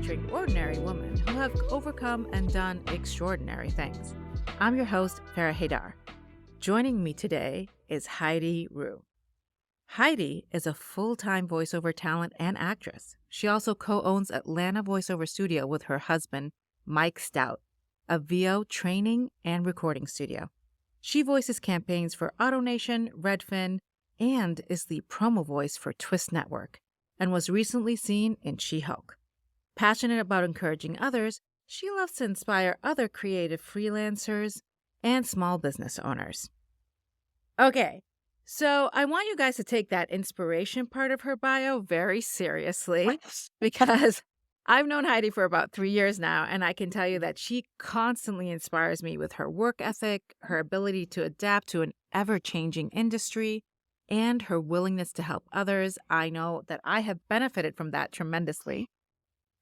featuring ordinary women who have overcome and done extraordinary things. I'm your host, Farrah Haidar. Joining me today is Heidi Rew. Heidi is a full-time voiceover talent and actress. She also co-owns Atlanta Voiceover Studio with her husband, Mike Stout, a VO training and recording studio. She voices campaigns for AutoNation, Redfin, and is the promo voice for Twist Network, and was recently seen in She-Hulk. Passionate about encouraging others, she loves to inspire other creative freelancers and small business owners. Okay, so I want you guys to take that inspiration part of her bio very seriously because I've known Heidi for about 3 years now, and I can tell you that she constantly inspires me with her work ethic, her ability to adapt to an ever-changing industry, and her willingness to help others. I know that I have benefited from that tremendously.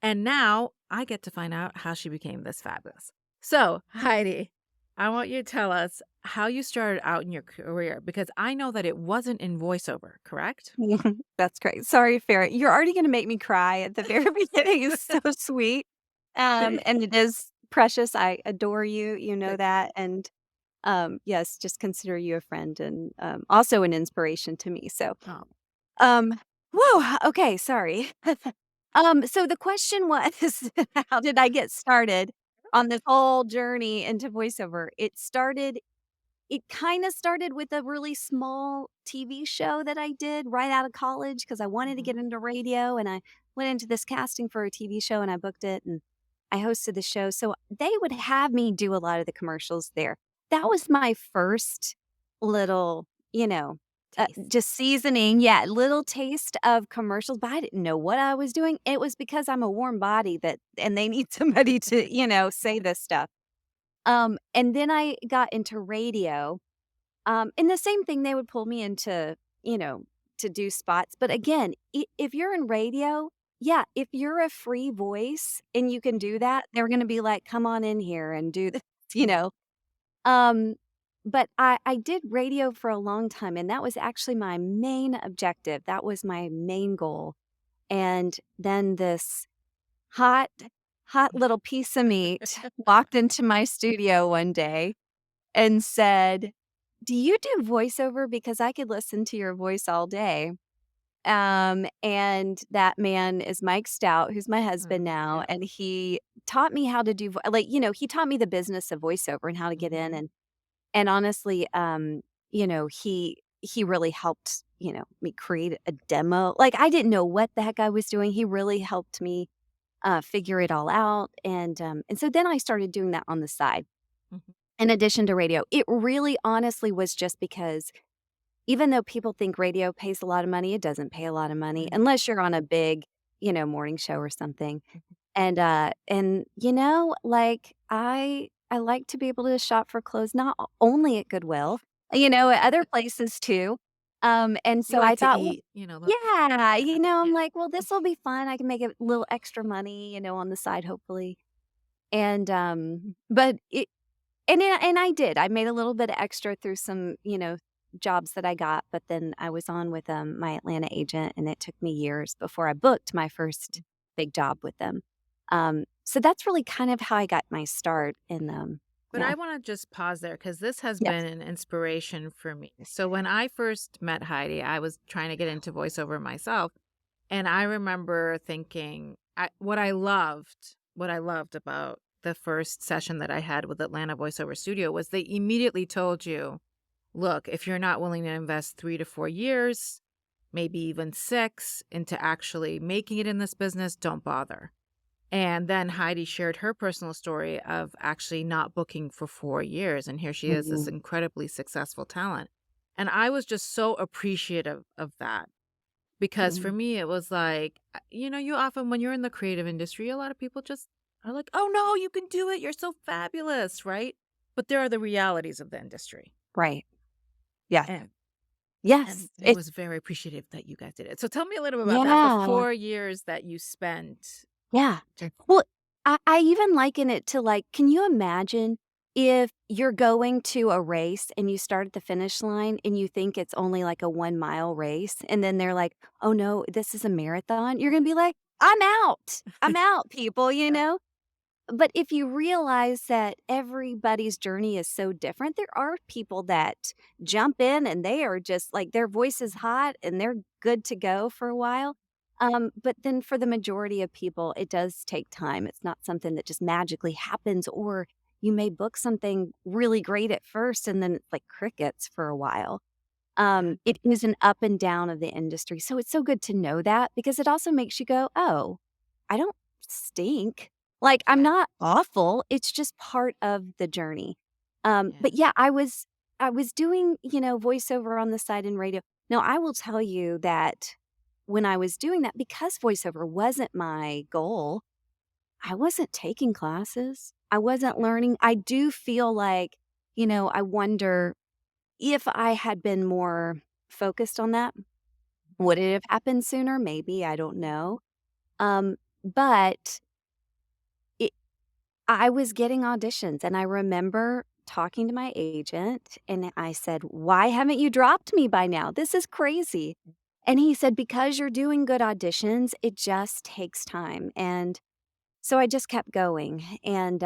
And now I get to find out how she became this fabulous. So, Heidi, I want you to tell us how you started out in your career, because I know that it wasn't in voiceover, correct? That's great. Sorry, Farrah. You're already going to make me cry at the very beginning. It's so sweet. And it is precious. I adore you. You know that. And yes, just consider you a friend and also an inspiration to me. So, Oh. whoa. Okay. Sorry. So the question was, how did I get started on this whole journey into voiceover? It kind of started with a really small TV show that I did right out of college because I wanted to get into radio, and I went into this casting for a TV show and I booked it and I hosted the show. So they would have me do a lot of the commercials there. That was my first little, Taste. just seasoning. Yeah, little taste of commercials, but I didn't know what I was doing. It was because I'm a warm body and they need somebody to, say this stuff. And then I got into radio. And the same thing, they would pull me into, to do spots. But again, if you're in radio, yeah, if you're a free voice and you can do that, they're going to be like, come on in here and do this, you know. But I did radio for a long time, and that was actually my main objective. That was my main goal. And then this hot little piece of meat walked into my studio one day and said, "Do you do voiceover? Because I could listen to your voice all day." And that man is Mike Stout, who's my husband now, and he taught me how to do he taught me the business of voiceover and how to get in, and honestly, he really helped, me create a demo. Like, I didn't know what the heck I was doing. He really helped me figure it all out. And so then I started doing that on the side in addition to radio. It really honestly was just because even though people think radio pays a lot of money, it doesn't pay a lot of money unless you're on a big, morning show or something. And like I like to be able to shop for clothes not only at Goodwill, at other places too. And so I thought, eat, yeah, I'm like, well, this will be fun. I can make a little extra money, on the side, hopefully. And but it and I did. I made a little bit of extra through some, jobs that I got, but then I was on with my Atlanta agent, and it took me years before I booked my first big job with them. So that's really kind of how I got my start in But I want to just pause there because this has Yes. been an inspiration for me. So when I first met Heidi, I was trying to get into voiceover myself. And I remember thinking what I loved about the first session that I had with Atlanta Voiceover Studio was they immediately told you, look, if you're not willing to invest 3 to 4 years, maybe even 6 into actually making it in this business, don't bother. And then Heidi shared her personal story of actually not booking for 4 years. And here she is, this incredibly successful talent. And I was just so appreciative of that. Because for me, it was like, you often, when you're in the creative industry, a lot of people just are like, oh, no, you can do it. You're so fabulous, right? But there are the realities of the industry. Right. Yes. And Yes. it was very appreciative that you guys did it. So tell me a little bit about that, the Yeah. 4 years that you spent. Yeah. Well, I even liken it to, like, can you imagine if you're going to a race and you start at the finish line and you think it's only like a 1 mile race, and then they're like, "Oh no, this is a marathon." You're gonna be like, I'm out. I'm out, people, you know? But if you realize that everybody's journey is so different, there are people that jump in and they are just like their voice is hot and they're good to go for a while. But then for the majority of people, it does take time. It's not something that just magically happens, or you may book something really great at first and then it's like crickets for a while. Yeah. It is an up and down of the industry. So it's so good to know that because it also makes you go, oh, I don't stink. Like, I'm Yeah. not awful. It's just part of the journey. Yeah. But yeah, I was doing, voiceover on the side in radio. Now, I will tell you that when I was doing that, because voiceover wasn't my goal, I wasn't taking classes. I wasn't learning. I do feel like, I wonder if I had been more focused on that, would it have happened sooner? Maybe, I don't know. But it I was getting auditions, and I remember talking to my agent, and I said, "Why haven't you dropped me by now? This is crazy." And he said, "Because you're doing good auditions, it just takes time." And so I just kept going, and,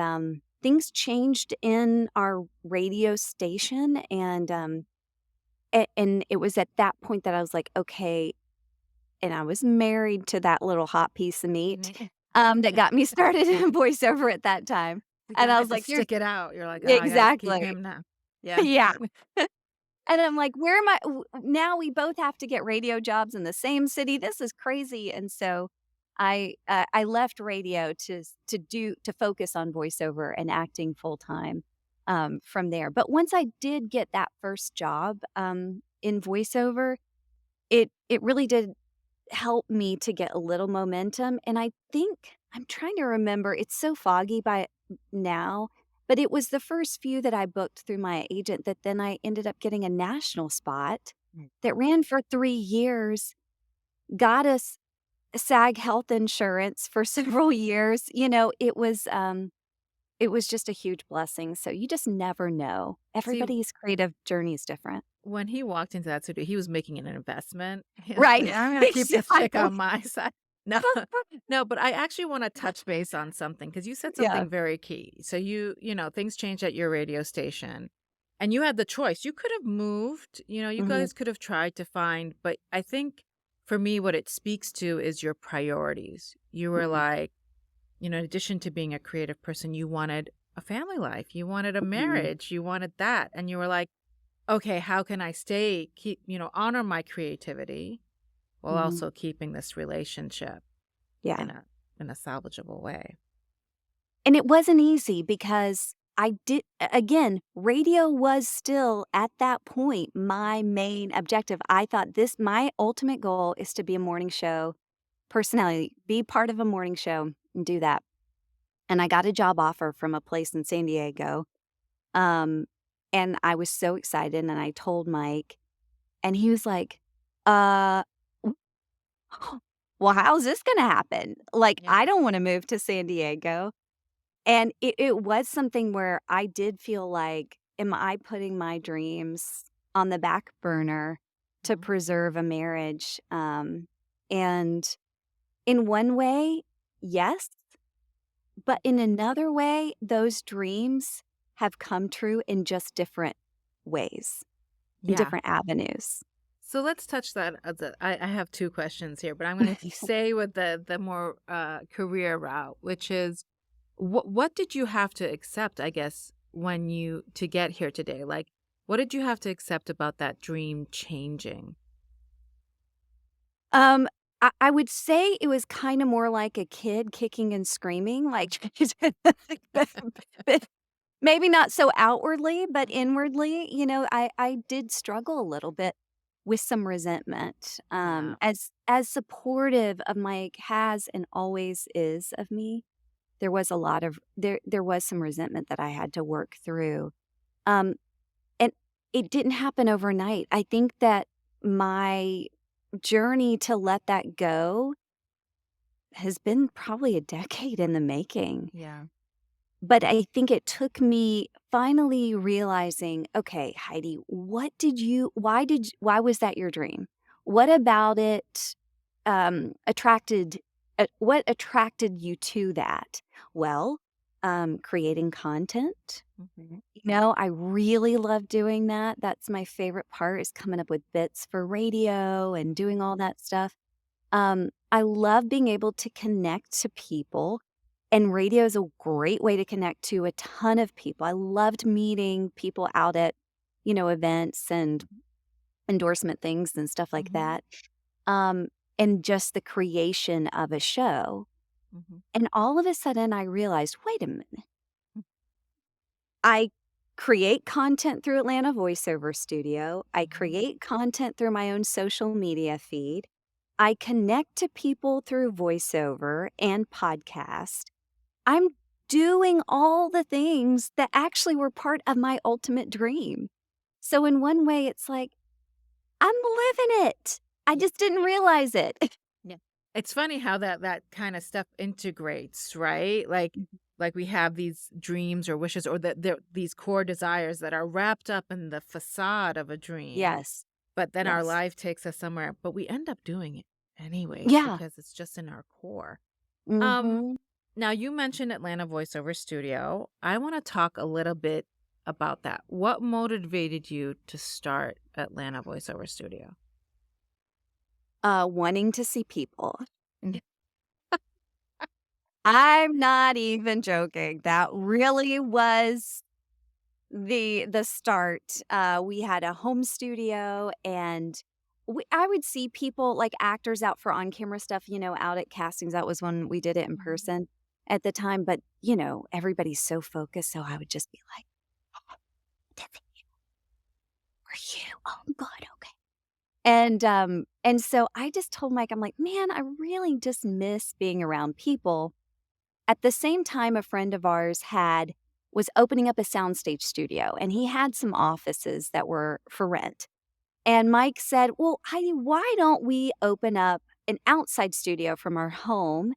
things changed in our radio station, and it was at that point that I was like, "Okay," and I was married to that little hot piece of meat, Mhm. that got me started in voiceover at that time, The and guy I had was to like, "You're" stick it out. You're like, "Oh, I gotta keep exactly. him now." Yeah. Yeah. And I'm like, "Where am I now we both have to get radio jobs in the same city, this is crazy," and so I left radio to focus on voiceover and acting full time, from there. But once I did get that first job, in voiceover, it really did help me to get a little momentum, and I think I'm trying to remember, it's so foggy by now, but it was the first few that I booked through my agent that then I ended up getting a national spot Mm. that ran for 3 years, got us SAG health insurance for several years, it was just a huge blessing, so you just never know. See, Everybody's creative journey is different. when he walked into that studio, he was making an investment. He was Right. like, "I'm gonna keep this chick Exactly. on my side." No, no, but I actually wanna touch base on something because you said Yeah. something very key. So things changed at your radio station, and you had the choice. You could have moved, you Mhm. guys could have tried to find, but I think for me, what it speaks to is your priorities. You were Mhm. like, in addition to being a creative person, you wanted a family life, you wanted a Mhm. marriage, you wanted that, and you were like, okay, how can I honor my creativity while Mhm. also keeping this relationship Yeah. in a salvageable way? And it wasn't easy because again, radio was still at that point my main objective. I thought my ultimate goal is to be a morning show personality, be part of a morning show and do that. And I got a job offer from a place in San Diego. Um, and I was so excited and I told Mike and he was like, uh, well, how's this going to happen? Like, Yeah. I don't want to move to San Diego. And it was something where I did feel like, am I putting my dreams on the back burner to Mhm. preserve a marriage? And in one way, yes, but in another way, those dreams have come true in just different ways, in Yeah. different avenues. So let's touch that. I have two questions here, but I'm going to say with the more career route, which is what did you have to accept, I guess, to get here today? Like, what did you have to accept about that dream changing? Um, I would say it was kinda more like a kid kicking and screaming, like, maybe not so outwardly, but inwardly, I did struggle a little bit with some resentment, Yeah. as supportive of Mike has and always is of me, there was some resentment that I had to work through, um, and it didn't happen overnight. I think that my journey to let that go has been probably a decade in the making. Yeah. But I think it took me finally realizing, okay, Heidi, why was that your dream? What about it attracted what attracted you to that? Well, creating content. Mhm. I really love doing that. That's my favorite part is coming up with bits for radio and doing all that stuff. I love being able to connect to people, and radio is a great way to connect to a ton of people. I loved meeting people out at, events and endorsement things and stuff like Mhm. that. Um, and just the creation of a show. Mhm. And all of a sudden I realized, wait a minute. I create content through Atlanta Voiceover Studio. I Mhm. create content through my own social media feed. I connect to people through voiceover and podcast. I'm doing all the things that actually were part of my ultimate dream. So, in one way, it's like, I'm living it. I Yeah. just didn't realize it. Yeah. It's funny how that kind of stuff integrates, right? Like we have these dreams or wishes or these core desires that are wrapped up in the facade of a dream, Yes. but then our Yes. life takes us somewhere, but we end up doing it anyways Yeah. because it's just in our core. Um, Mhm. Now you mentioned Atlanta Voiceover Studio. I want to talk a little bit about that. What motivated you to start Atlanta Voiceover Studio? Wanting to see people. I'm not even joking. That really was the start. We had a home studio, and I would see people like actors out for on-camera stuff, out at castings. That was when we did it in Mhm. person at the time, but, everybody's so focused, so I would just be like, "Tiffany, were you? Oh, good, okay." And so I just told Mike, I'm like, "Man, I really just miss being around people." At the same time, a friend of ours was opening up a soundstage studio, and he had some offices that were for rent. And Mike said, "Well, Heidi, why don't we open up an outside studio from our home?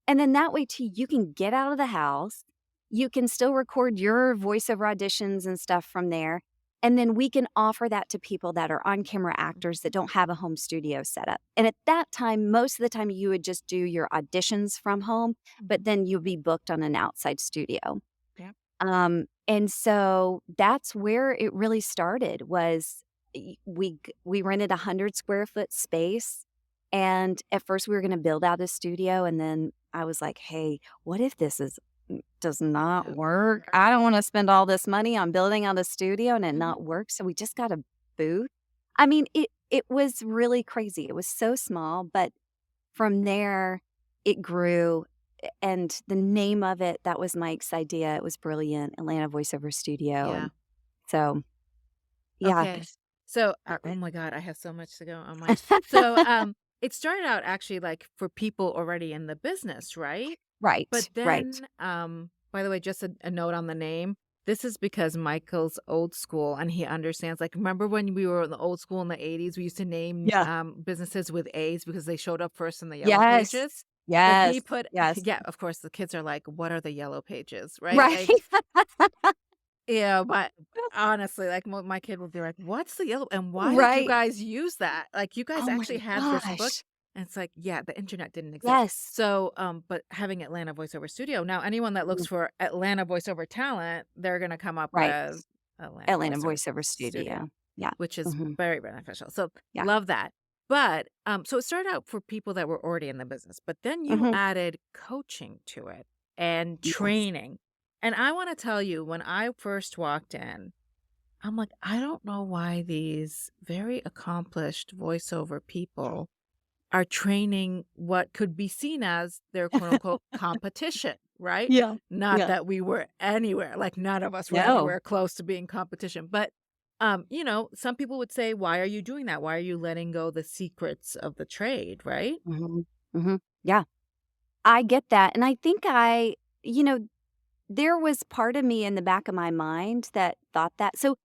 And then that way, too, you can get out of the house. You can still record your voiceover auditions and stuff from there. And then we can offer that to people that are on camera actors that don't have a home studio set up." And at that time, most of the time, you would just do your auditions from home, but Mhm. then you'd be booked on an outside studio. Yeah. And so that's where it really started was we rented 100 square foot space. And at first we were going to build out a studio. And then I was like, hey, what if does not Yeah. work? I don't want to spend all this money on building out a studio and it Mhm. not work. So we just got a booth. I mean, it was really crazy. It was so small, but from there, it grew, and the name of it, that was Mike's idea, it was brilliant, Atlanta Voiceover Studio, Yeah. and so, yeah. Okay. So, oh my God, I have so much to go on mine. So, it started out actually like for people already in the business, right? But Right, right. then, by the way, just a note on the name. This is because Michael's old school and he understands. Like, remember when we were in the old school in the 80s, we used to name Yeah. businesses with A's because they showed up first in the yellow Yes. pages? If Yes. he put, Yes. yeah, of course, the kids are like, what are the yellow pages, right? Right. Like, yeah, but honestly, like, my kid would be like, "What's the yellow and why did you Right. guys use that? Like, you guys Oh my actually had this book?" gosh. And it's like, "Yeah, the internet didn't exist." Yes. So, but having Atlanta Voiceover Studio, now anyone that looks Mhm. for Atlanta voiceover talent, they're gonna come up Right. with Atlanta Atlanta Voiceover Voiceover Studio, Studio. Yeah. which is Mhm. very beneficial. So, Yeah. love that. But, so it started out for people that were already in the business, but then you Mhm. added coaching to it and Yes. training. And I wanna tell you, when I first walked in, I'm like, I don't know why these very accomplished voiceover people are training what could be seen as their quote unquote competition, right? Yeah. Not Yeah. that we were anywhere, like none of us were No. anywhere close to being competition. But some people would say, why are you doing that? Why are you letting go the secrets of the trade, right? Mhm. Mhm. Yeah. I get that, and I think you know, there was part of me in the back of my mind that thought that. So,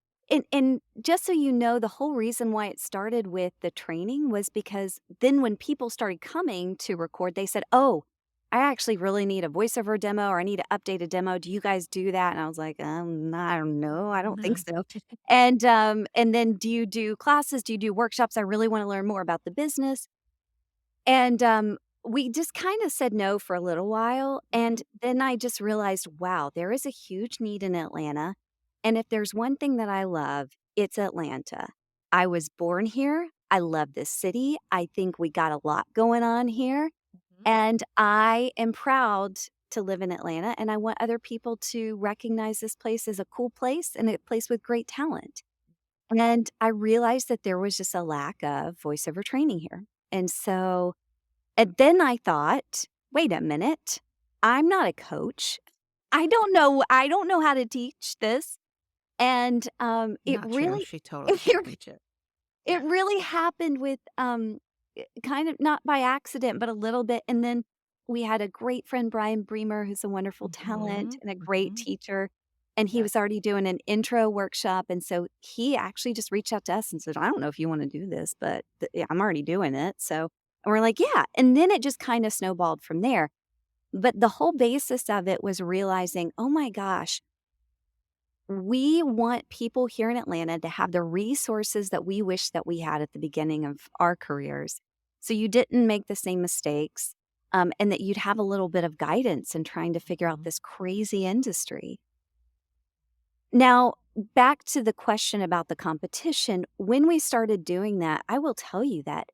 and just so you know, the whole reason why it started with the training was because then when people started coming to record, they said, "Oh, I actually really need a voiceover demo or I need to update a demo. Do you guys do that?" And I was like, I don't know. I don't think No. so." And then do you do classes? Do you do workshops? I really want to learn more about the business. And we just kind of said no for a little while. Mhm. And then I just realized, wow, there is a huge need in Atlanta. And if there's one thing that I love, it's Atlanta. I was born here. I love this city. I think we got a lot going on here. Mhm. And I am proud to live in Atlanta. And I want other people to recognize this place as a cool place and a place with great talent. And I realized that there was just a lack of voiceover training here. And so and then I thought, "Wait a minute. I'm not a coach. I don't know how to teach this." And, it Not true. really She totally can it teach it. it Yeah. really happened with, kind of not by accident, but a little bit, and then we had a great friend, Brian Bremer, who's a wonderful talent Mhm. and a great Mhm. teacher, and he Yes. was already doing an intro workshop, and so he actually just reached out to us and said, "I don't know if you wanna do this, but yeah, I'm already doing it," so and we're like, "Yeah," and then it just kinda snowballed from there, but the whole basis of it was realizing, "Oh my gosh, we want people here in Atlanta to have the resources that we wish that we had at the beginning of our careers. So you didn't make the same mistakes, and that you'd have a little bit of guidance in trying to figure out Mhm. this crazy industry." Now, back to the question about the competition, when we started doing that, I will tell you that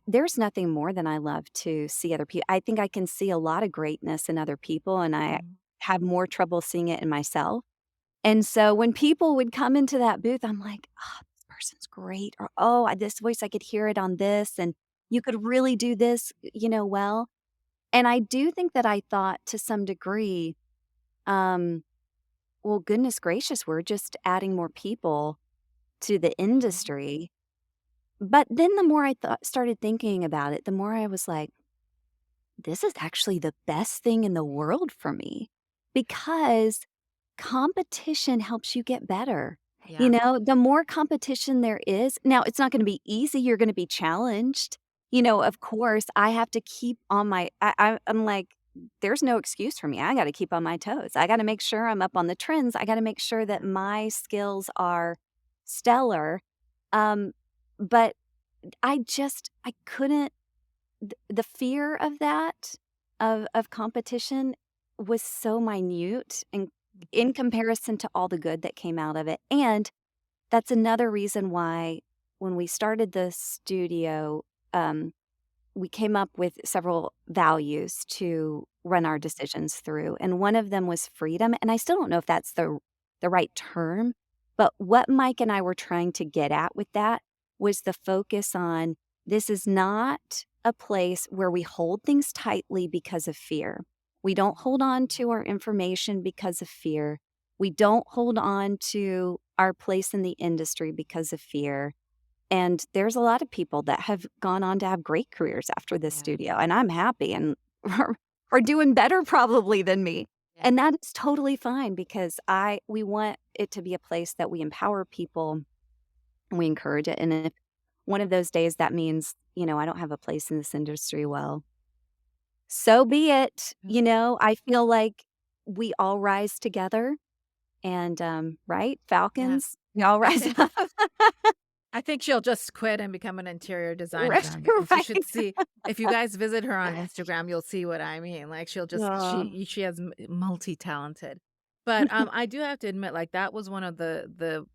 there's nothing more than I love to see other people. I think I can see a lot of greatness in other people, and I Mhm. have more trouble seeing it in myself. And so when people would come into that booth, I'm like, "Oh, this person's great," or, "Oh, this voice, I could hear it on this, and you could really do this, well." And I do think that I thought to some degree, um, well, goodness gracious, we're just adding more people to the Mhm. industry. But then the more I thought started thinking about it, the more I was like, this is actually the best thing in the world for me because competition helps you get better. Yeah. The more competition there is now it's not gonna be easy, you're gonna be challenged. Of course, I have to keep on my I'm like, there's no excuse for me, I gotta keep on my toes. I gotta make sure I'm up on the trends, I gotta make sure that my skills are stellar, um, but I couldn't the fear of that, of competition was so minute and in comparison to all the good that came out of it, and that's another reason why when we started the studio, um, we came up with several values to run our decisions through, and one of them was freedom, and I still don't know if that's the right term, but what Mike and I were trying to get at with that was the focus on this is not a place where we hold things tightly because of fear. We don't hold on to our information because of fear. We don't hold on to our place in the industry because of fear. And there's a lot of people that have gone on to have great careers after this Yeah. studio, and I'm happy and are doing better probably than me. Yeah. And that is totally fine because I we want it to be a place that we empower people and we encourage it. And if one of those days that means, I don't have a place in this industry, well, so be it. Yeah. I feel like we all rise together and right? Yeah. Falcons, we all I rise think up. I think she'll just quit and become an interior Right. designer, and you should Right. see if you guys visit her on Instagram, you'll see what I mean, like, she'll just Oh. she has multi-talented. But, I do have to admit, like, that was one of the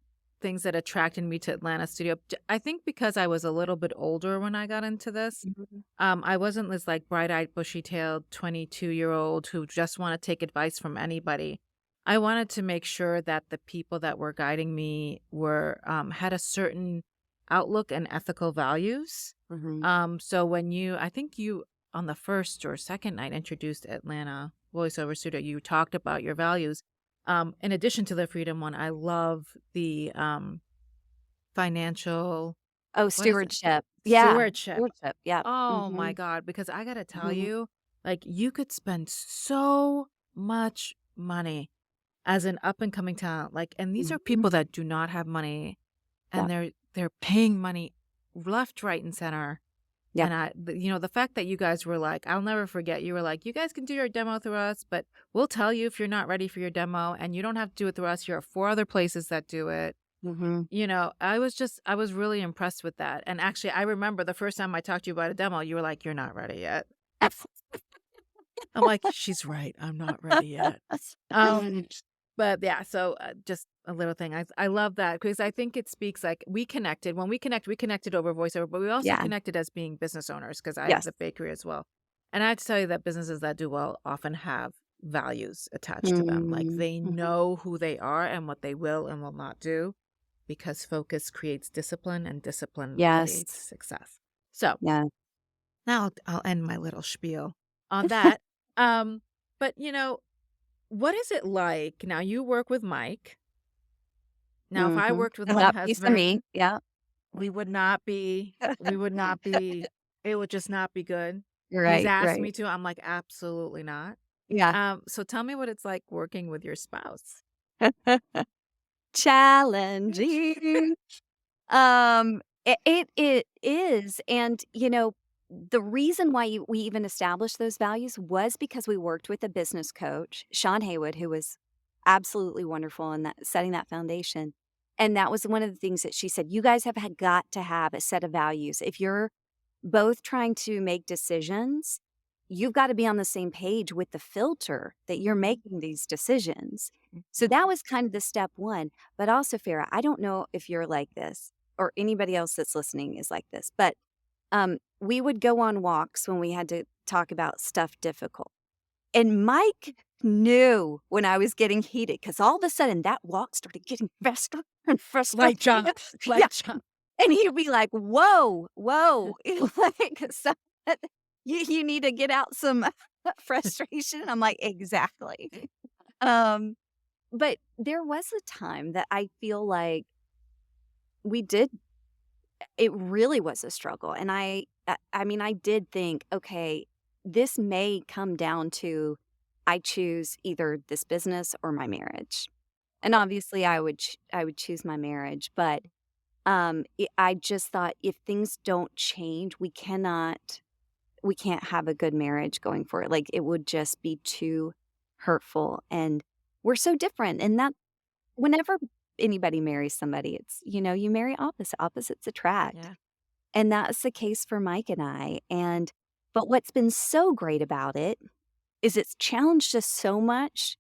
things that attracted me to Atlanta studio. I think because I was a little bit older when I got into this, Mhm. I wasn't this, like, bright-eyed, bushy-tailed 22-year-old who just wanna take advice from anybody. I wanted to make sure that the people that were guiding me were, had a certain outlook and ethical values. Mhm. So when I think you on the first or second night introduced Atlanta Voiceover Studio, you talked about your values. In addition to the freedom one, I love the financial, Oh, what is it? stewardship. Yeah, Stewardship. stewardship, yeah. Oh my Mhm, God, because I gotta tell mhm, you, like you could spend so much money as an up and coming talent. Like, and these are mhm. people that do not have money and Yep, they're paying money left, right, and center. yep. And the fact that you guys were like, I'll never forget, you were like, you guys can do your demo through us, but we'll tell you if you're not ready for your demo and you don't have to do it through us. You're at 4 other places that do it. Mhm. I was really impressed with that. And actually, I remember the first time I talked to you about a demo, you were like, you're not ready yet. I'm like, she's right. I'm not ready yet. Um, but yeah, so just a little thing. I love that because I think it speaks like we connected. When we connected over voiceover, but we also Yeah. connected as being business owners because I have Yes. the bakery as well. And I have to tell you that businesses that do well often have values attached to them. Like Mm, they mhm. know who they are and what they will and will not do because focus creates discipline and discipline Yes. creates success. So Yeah. now I'll end my little spiel on that. Um, but what is it like now? You work with Mike. Now, if I Mhm. worked with my That piece of husband, me. Yeah. we would not be, it would just not be good. He's Right, asked right. me to. I'm like, absolutely not. Yeah. So tell me what it's like working with your spouse. Challenging. It is, and, the reason why we even established those values was because we worked with a business coach, Sean Haywood, who was absolutely wonderful in that setting that foundation, and that was one of the things that she said, "You guys have had got to have a set of values. If you're both trying to make decisions, you've got to be on the same page with the filter that you're making these decisions." So that Mhm. was kind of the step one. But also, Farrah, I don't know if you're like this or anybody else that's listening is like this, but we would go on walks when we had to talk about stuff difficult. And Mike knew when I was getting heated because all of a sudden that walk started getting faster and faster. Like jump, Yeah. like jump. And he'd be like, "Whoa, whoa." Like, so you need to get out some frustration. I'm like, "Exactly." Um, but there was a time that I feel like we did it really was a struggle, and I mean, I did think, "Okay, this may come down to I choose either this business or my marriage." And obviously, I would choose my marriage, but I just thought if things don't change, we can't have a good marriage going forward. Like it would just be too hurtful. And we're so different. And that whenever anybody marries somebody, it's, you marry opposites attract. Yeah. And that's the case for Mike and I. But what's been so great about it is it's challenged us so much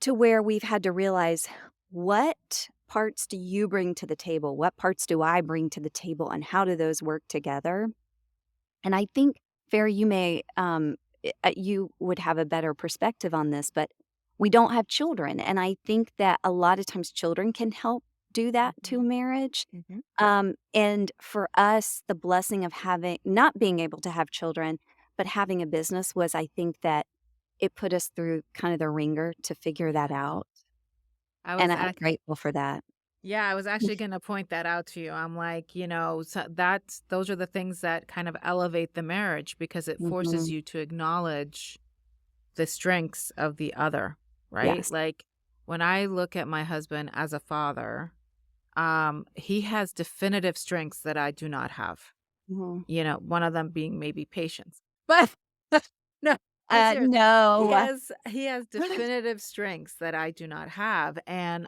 to where we've had to realize what parts do you bring to the table? What parts do I bring to the table? And how do those work together? And I think, Farrah, you would have a better perspective on this, but we don't have children. And I think that a lot of times children can help do that to a Mhm. marriage. Mhm. And for us, the blessing of not being able to have children, but having a business was, I think that it put us through kind of the ringer to figure that Yeah. out, I and was I'm ac grateful for that. Yeah, I was actually gonna point that out to you. I'm like, so those are the things that kind of elevate the marriage because it forces Mhm. you to acknowledge the strengths of the other, right? Yes. Like when I look at my husband as a father, he has definitive strengths that I do not have. Mhm. One of them being maybe patience. But no, I'm serious. No. He has definitive strengths that I do not have. And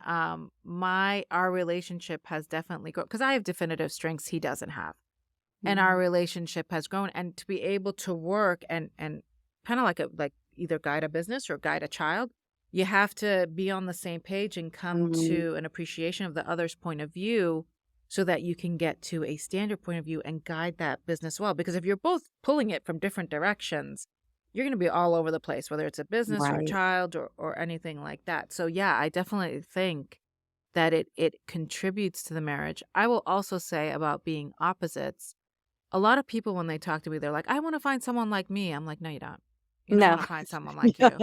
my our relationship has definitely grown because I have definitive strengths he doesn't have. And our Mhm. relationship has grown. And to be able to work and kind of like either guide a business or guide a child, you have to be on the same page and come Mhm. to an appreciation of the other's point of view so that you can get to a standard point of view and guide that business well. Because if you're both pulling it from different directions, you're going to be all over the place, whether it's a business or a Right. child or anything like that. So yeah, I definitely think that it contributes to the marriage. I will also say about being opposites, a lot of people when they talk to me, they're like, "I want to find someone like me." I'm like, "No, you don't. You don't No. want to find someone like you."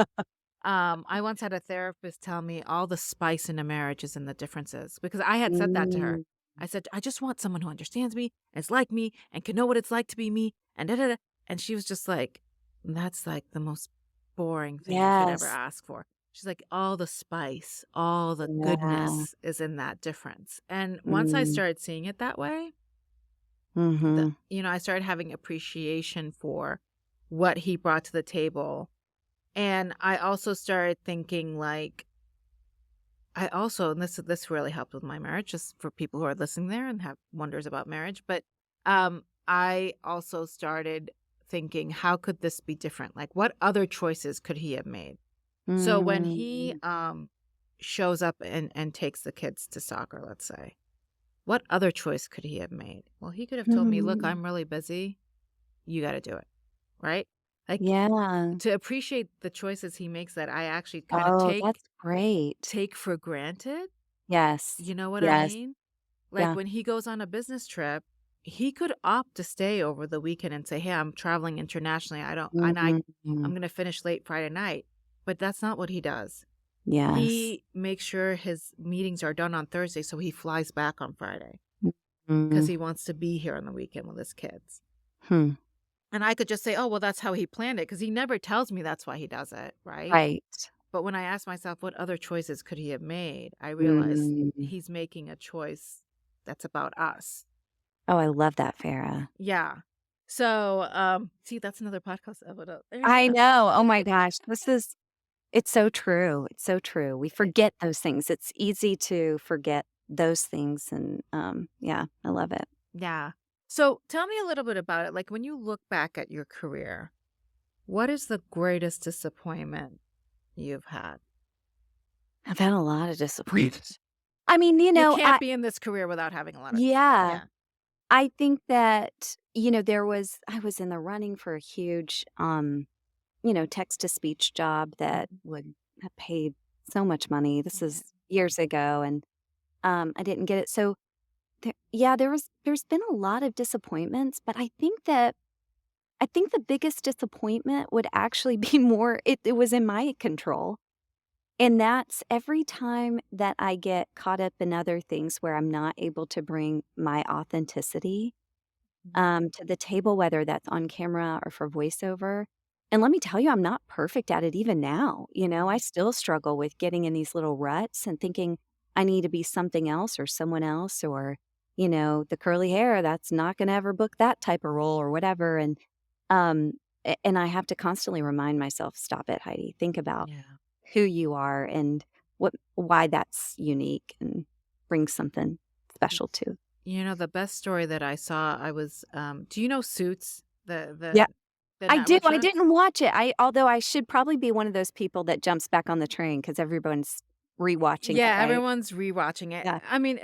I once had a therapist tell me all the spice in a marriage is in the differences because I had said that to her. Mm. I said, "I just want someone who understands me, and is like me, and can know what it's like to be me." And da da da. And she was just like, "That's like the most boring thing you could ever Yes. ask for." She's like, "All the spice, all the Yeah. goodness is in that difference." And once I Mm. started seeing it that way, Mhm. I started having appreciation for what he brought to the table. And I also started thinking like, and this really helped with my marriage, just for people who are listening there and have wonders about marriage. But I also started thinking, how could this be different? Like, what other choices could he have made? So when he Mm, shows up and takes the kids to soccer, let's say, what other choice could he have made? Well, he could have told me, look, mm. I'm really busy. You got to do it. Right? Like, Yeah. to appreciate the choices he makes that I actually kind of Oh, take that's great. take for granted. Yes. You know what I Yes. mean? Like Yeah. when he goes on a business trip, he could opt to stay over the weekend and say, "Hey, I'm traveling internationally. I don't and I'm Mhm. going to finish late Friday night." But that's not what he does. Yes. He makes sure his meetings are done on Thursday so he flies back on Friday because Mhm. he wants to be here on the weekend with his kids. Hmm. And I could just say, "Oh, well, that's how he planned it," because he never tells me that's why he does it, right? Right. But when I ask myself what other choices could he have made, I realize Mm. he's making a choice that's about us. Oh, I love that, Farrah. Yeah. So, see, that's another podcast episode. There you I go. know. Oh my gosh. It's so true. It's so true. We It- forget those things. It's easy to forget those things. And yeah, I love it. Yeah. So tell me a little bit about it. Like when you look back at your career, what is the greatest disappointment you've had? I've had a lot of disappointments. I mean, You can't be in this career without having a lot of, yeah, yeah. I think that, I was in the running for a huge, text to speech job that Mhm. would have paid so much money. This Yeah. is years ago, and I didn't get it. So yeah, there's been a lot of disappointments, but I think the biggest disappointment would actually be more it was in my control. And that's every time that I get caught up in other things where I'm not able to bring my authenticity Mhm. to the table, whether that's on camera or for voiceover. And let me tell you, I'm not perfect at it even now. I Mhm. still struggle with getting in these little ruts and thinking I need to be something else or someone else or, the curly hair, that's not going to ever book that type of role or whatever. Um, and I have to constantly remind myself, stop it, Heidi. Think about Yeah. who you are and why that's unique and brings something Y- special to. the best story that I saw, do you know Suits, Yeah. the I do, network I show? didn't watch it. Although I should probably be one of those people that jumps back on the train because everyone's rewatching it, Yeah, right? everyone's rewatching it. Yeah, I mean,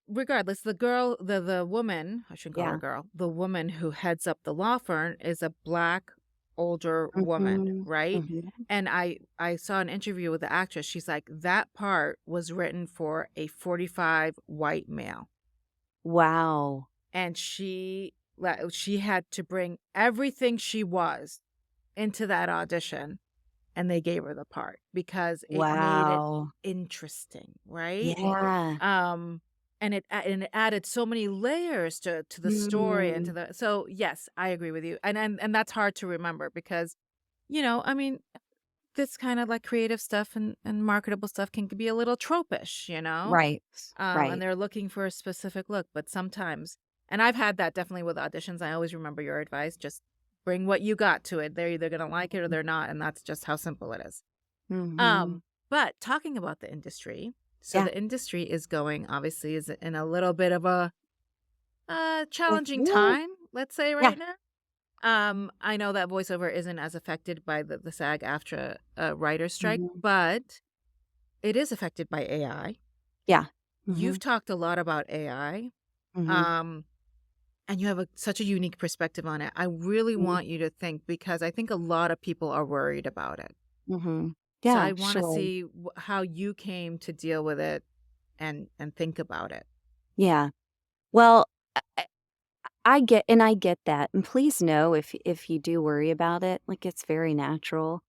regardless, the woman, I shouldn't call her a yeah. girl, the woman who heads up the law firm is a black older woman, Mhm, right? mhm. And I saw an interview with the actress. She's like, that part was written for a 45 white male. Wow. And she had to bring everything she was into that audition, and they gave her the part because it made it Wow. interesting, right? Yeah. Um, and it added so many layers to the story and to Mm. the so yes, I agree with you. And that's hard to remember because, I mean, this kind of like creative stuff and marketable stuff can be a little tropish, Right, And right. they're looking for a specific look, but sometimes, and I've had that definitely with auditions. I always remember your advice, just bring what you got to it. They're either going to like it or they're not, and that's just how simple it is. Mhm. Um, but talking about the industry, so Yeah. the industry is going obviously is in a little bit of a challenging Mhm. time, let's say Yeah. right now. I know that voiceover isn't as affected by the SAG after writer's strike, Mhm. but it is affected by AI. Yeah. You've Mhm, talked a lot about AI, mhm, um, and you have such a unique perspective on it. I really mhm, want you to think because I think a lot of people are worried about it. mhm. So Yeah, I want to sure. see how you came to deal with it and think about it. Yeah. Well, I get that, and please know if you do worry about it, like, it's very natural.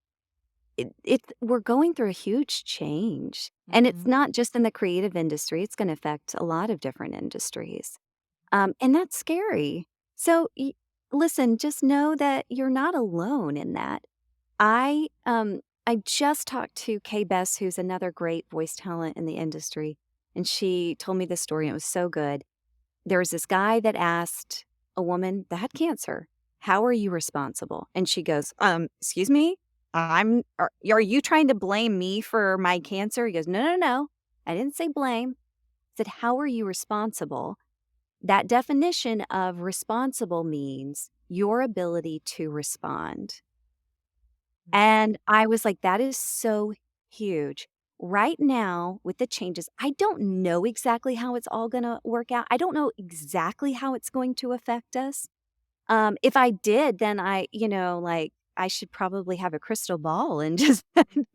We're going through a huge change, and it's Mhm. not just in the creative industry, it's gonna affect a lot of different industries, and that's scary. So, listen, just know that you're not alone in that. I just talked to Kay Bess, who's another great voice talent in the industry, and she told me this story, and it was so good. There was this guy that asked a woman that had cancer, "How are you responsible?" And she goes, excuse me? Are you trying to blame me for my cancer?" He goes, "No, no, no. I didn't say blame. I said, how are you responsible?" That definition of responsible means your ability to respond. Mm. And I was like, that is so huge. Right now, with the changes, I don't know exactly how it's all going to work out. I don't know exactly how it's going to affect us. If I did, then like I should probably have a crystal ball and just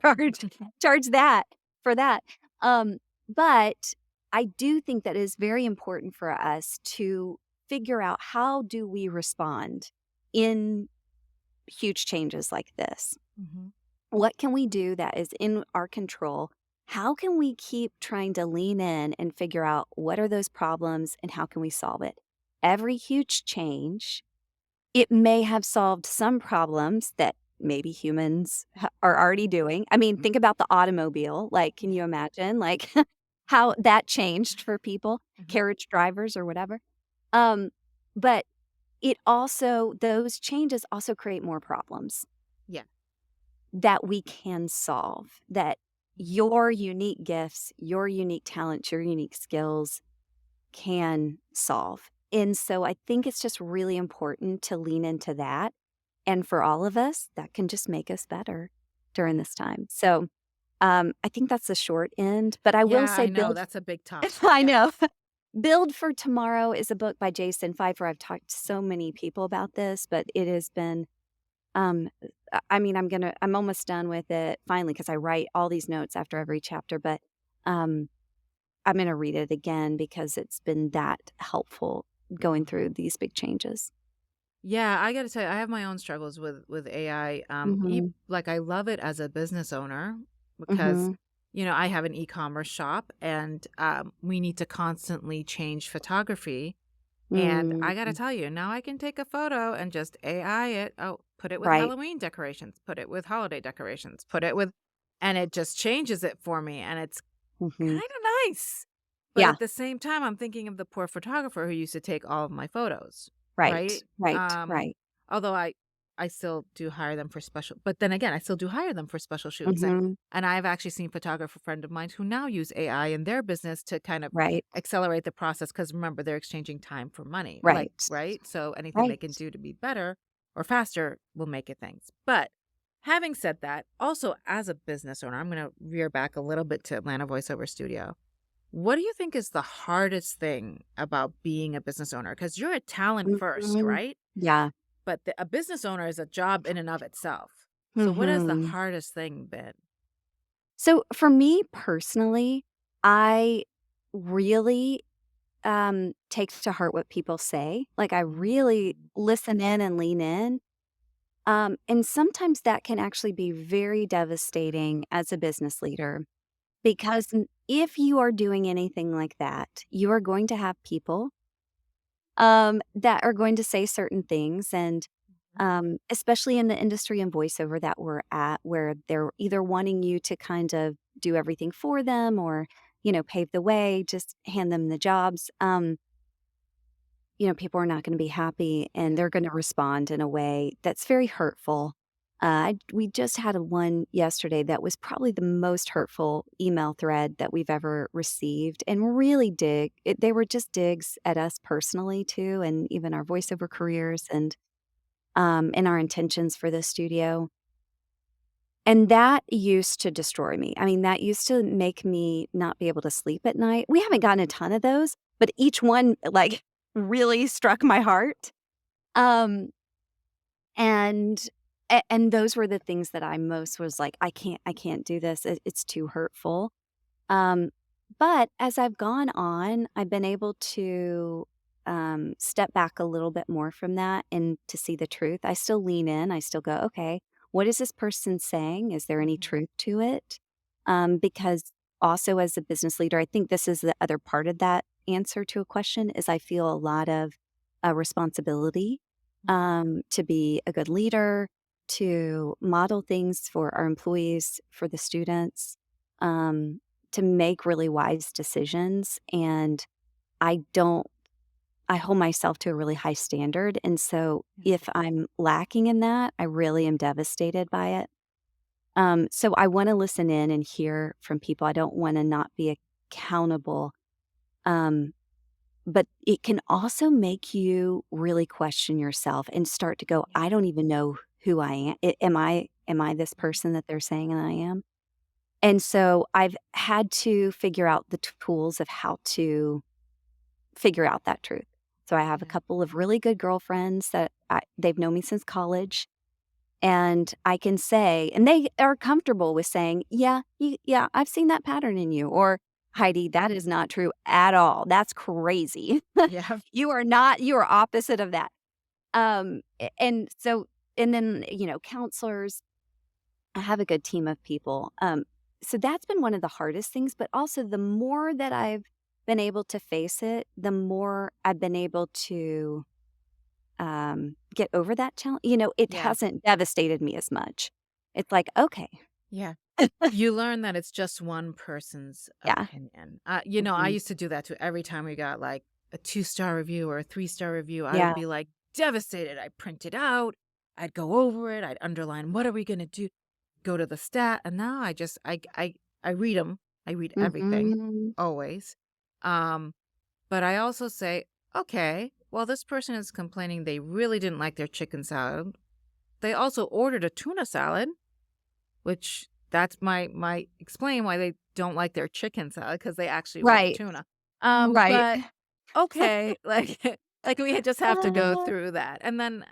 charge charge that for that. But I do think that it is very important for us to figure out how do we respond in huge changes like this. Mhm. What can we do that is in our control? How can we keep trying to lean in and figure out what are those problems and how can we solve it? Every huge change, it may have solved some problems that maybe humans are already doing. I mean, think about the automobile. Like, can Yeah. you imagine like how that changed for people, Mhm. carriage drivers or whatever? Um, but it also, those changes also create more problems Yeah. that we can solve, that your unique gifts, your unique talents, your unique skills can solve. And so I think it's just really important to lean into that. And for all of us, that can just make us better during this time. So I think that's the short end. But I will Yeah, say, I know, build. that's a big topic, I yeah. know. Build for Tomorrow is a book by Jason Pfeiffer. I've talked to so many people about this, but it has been I mean, I'm almost done with it finally because I write all these notes after every chapter, but, um, I'm gonna read it again because it's been that helpful going through Mhm. these big changes. Yeah, I gotta tell you, I have my own struggles with AI. Mhm. Like I love it as a business owner because, Mhm. I have an e-commerce shop and we need to constantly change photography. And Mm. I gotta tell you, now I can take a photo and just AI it. Oh, put it with Right. Halloween decorations, put it with holiday decorations, put it with, and it just changes it for me. And it's Mhm. kind of nice. But Yeah. at the same time, I'm thinking of the poor photographer who used to take all of my photos, Right. right? Right. Um, Right. although I still do hire them for special, but then again, I still do hire them for special shoots. And Mhm. and I've actually seen photographer friend of mine who now use AI in their business to kind of Right. accelerate the process because remember they're exchanging time for money, like Right. right. So anything they can Right. do to be better or faster will make it things. But having said that, also as a business owner, I'm going to veer back a little bit to Atlanta Voiceover Studio. What do you think is the hardest thing about being a business owner? Because you're a talent first, Mhm. right? Yeah. But a business owner is a job in and of itself. So what has the Mhm. hardest thing been? So for me personally, I really takes to heart what people say. Like, I really Mm. listen in and lean in. And sometimes that can actually be very devastating as a business leader because if you are doing anything like that, you are going to have people that are going to say certain things. And especially in the industry and voiceover that we're at, where they're either wanting you to kind of do everything for them or, pave the way, just hand them the jobs. People are not gonna be happy and Yeah. they're gonna respond in a way that's very hurtful. We just had a one yesterday that was probably the most hurtful email thread that we've ever received and really they were just digs at us personally too, and even our voiceover careers and our intentions for the studio. And that used to destroy me. I mean, that used to make me not be able to sleep at night. We haven't gotten a ton of those, but each one, like, really struck my heart. Um, and and those were the things that I most was like, I can't do this. It's too hurtful." Um, but as I've gone on, I've been able to, step back a little bit more from that and to see the truth. I still lean in. I still go, "Okay, what is this person saying? Is there any Mhm. truth to it?" Because also as a business leader, I think this is the other part of that answer to a question is I feel a lot of, responsibility, Mhm. to be a good leader, to model things for our employees, for the students, um, to make really wise decisions, and I don't I hold myself to a really high standard, and so Yeah. if I'm lacking in that, I really am devastated by it. So I wanna listen in and hear from people. I don't wanna not be accountable, um, but it can also make you really question yourself and start to go, Yeah. "I don't even know who I am. Am I this Mhm. person that they're saying I am?" And so I've had to figure out the tools of how to figure out that truth. So I have a Yeah. couple of really good girlfriends that they've known me since college, and I can say and they are comfortable with saying, "Yeah, I've seen that pattern in you," or, "Heidi, that is not true at all. That's crazy. Yeah. You are opposite of that." And so and then, counselors, I have a good team of people. So that's been one of the hardest things, but also the more that I've been able to face it, the more I've been able to get over that challenge. It Yeah. hasn't devastated me as much. It's like, okay, Yeah. You learn that it's just one person's yeah, opinion. I mhm, used to do that too. Every time we got like a 2-star review or a 3-star review, I would yeah, be like devastated. I'd print it out. I'd go over it. I'd underline, what are we going to do? Go to the stat. And now I read them. I read everything mhm, always. Um, but I also say, okay, well, this person is complaining they really didn't like their chicken salad. They also ordered a tuna salad, which that's my explain why they don't like their chicken salad because they actually ordered right, tuna. right, But okay, like like we just have to go through that,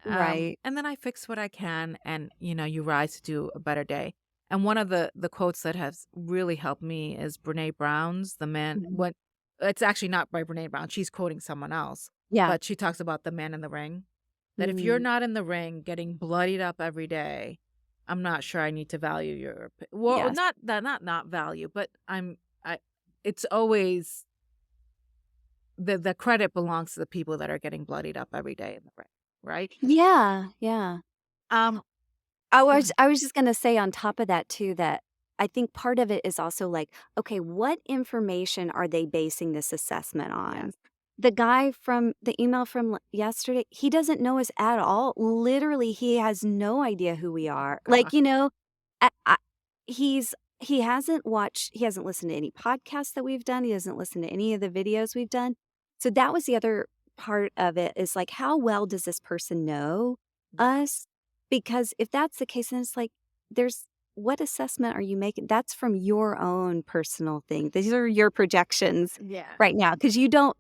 right, and then I fix what I can, and you rise to do a better day. And one of the quotes that has really helped me is Brene Brown's "The Man." mhm, What it's actually not by Brene Brown; she's quoting someone else, yeah, but she talks about the man in the ring. That if you're mm, not in the ring getting bloodied up every day, I'm not sure I need to value well, yes, not value, but I it's always the credit belongs to the people that are getting bloodied up every day in the ring, right? yeah, yeah. Um, I go was ahead. I was just gonna say on top of that too that I think part of it is also like, okay, what information are they basing this assessment on? Yes. The guy from the email from yesterday, he doesn't know us at all. Literally, he has no idea who we Oh are. Like, gosh. I, he hasn't listened to any podcasts that we've done. He doesn't listen to any of the videos we've done. So that was the other part of it is like, how well does this person know Yeah. us? Because if that's the case, then it's like, there's what assessment are you making? That's from your own personal thing. These are your projections Yeah. right now because you don't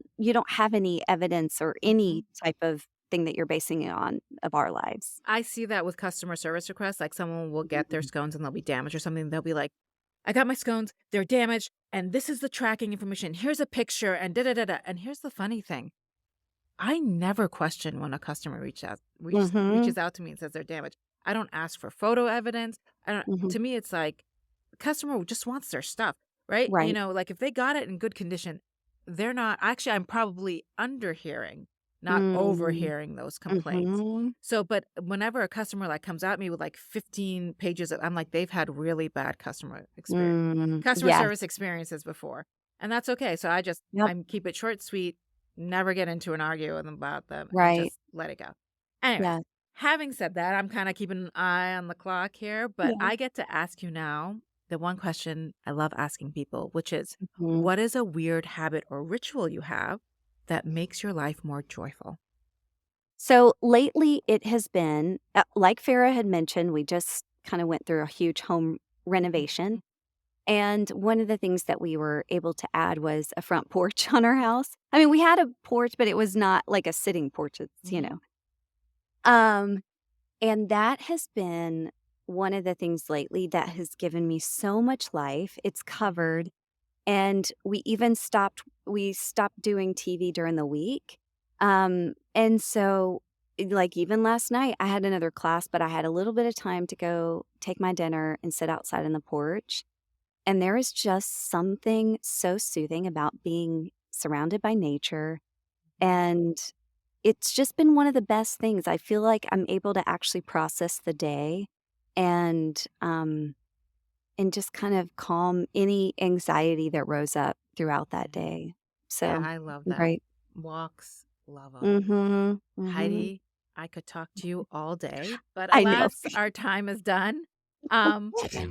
have any evidence or Mhm. any type of thing that you're basing it on of our lives. I see that with customer service requests, like someone will get their Mhm. scones and they'll be damaged or something. They'll be like, I got my scones, they're damaged, and this is the tracking information. Here's a picture and da da da da. And here's the funny thing. I never question when a customer Mhm. reaches out to me and says they're damaged. I don't ask for photo evidence. I don't Mhm. To me it's like the customer just wants their stuff, right? Right. Like if they got it in good condition, they're not actually I'm probably underhearing, not Mm. overhearing those complaints. Mhm. So but whenever a customer like comes at me with like 15 pages I'm like they've had really bad customer Yes. service experiences before. And that's okay. So Yep. I keep it short, sweet, never get into an argument about them and Right. just let it go. Anyways, Yeah. having said that, I'm kind of keeping an eye on the clock here, but Yeah. I get to ask you now the one question I love asking people, which is Mhm. what is a weird habit or ritual you have that makes your life more joyful? So lately, it has been like Farrah had mentioned, we just kind of went through a huge home renovation. Mhm. And one of the things that we were able to add was a front porch on our house. I mean, we had a porch, but it was not like a sitting porch. Mhm. Um, and that has been one of the things lately that has given me so much life. It's covered, and we stopped doing TV during the week. And so like even last night I had another class, but I had a little bit of time to go take my dinner and sit outside on the porch. And there is just something so soothing about being surrounded by nature. Mhm. And it's just been one of the best things. I feel like I'm able to actually process the day and and just kind of calm any anxiety that rose up throughout that Yeah. day. Yeah, So, I love that. great. Walks, love them. Mhm. Mhm. Heidi, I could talk to you all day, but I know. alas, our time is done.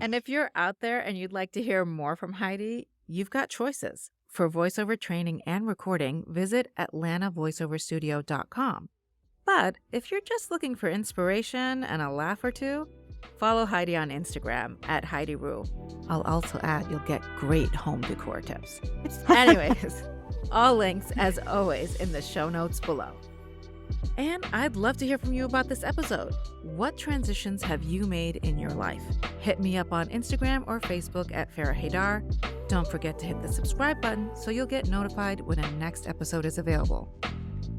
And if you're out there and you'd like to hear more from Heidi, you've got choices. For voiceover training and recording, visit atlantavoiceoverstudio.com. But if you're just looking for inspiration and a laugh or two, follow Heidi on Instagram at Heidi Rew. I'll also add you'll get great home decor tips. Anyways, all links, as always, in the show notes below. And I'd love to hear from you about this episode. What transitions have you made in your life? Hit me up on Instagram or Facebook at Farrah Haidar. Don't forget to hit the subscribe button so you'll get notified when a next episode is available.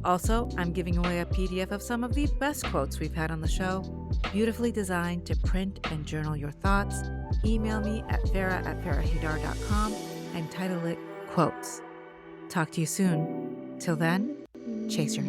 Also, I'm giving away a PDF of some of the best quotes we've had on the show, beautifully designed to print and journal your thoughts. Email me at farrah@farrahhaidar.com and title it Quotes. Talk to you soon. Till then, chase your